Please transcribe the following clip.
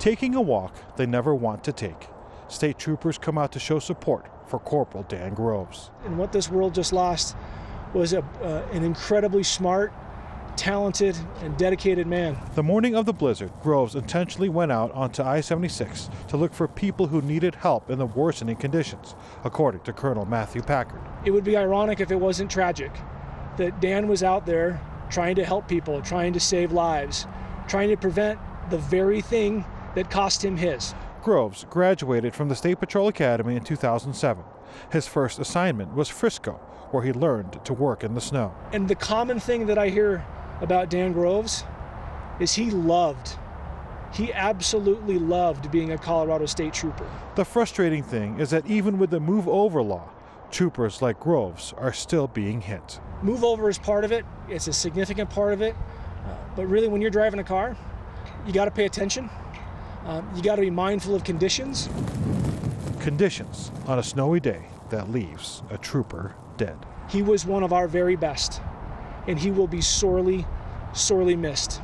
taking a walk they never want to take. State troopers come out to show support for Corporal Dan Groves. And what this world just lost was an incredibly smart, talented, and dedicated man. The morning of the blizzard, Groves intentionally went out onto I-76 to look for people who needed help in the worsening conditions, according to Colonel Matthew Packard. It would be ironic if it wasn't tragic that Dan was out there trying to help people, trying to save lives, trying to prevent the very thing that cost him his. Groves graduated from the State Patrol Academy in 2007. His first assignment was Frisco, where he learned to work in the snow. And the common thing that I hear about Dan Groves is he absolutely loved being a Colorado State Trooper. The frustrating thing is that even with the move over law, troopers like Groves are still being hit. Move over is part of it. It's a significant part of it. But really, when you're driving a car, you got to pay attention. You got to be mindful of conditions. Conditions on a snowy day that leaves a trooper dead. He was one of our very best, and he will be sorely, sorely missed.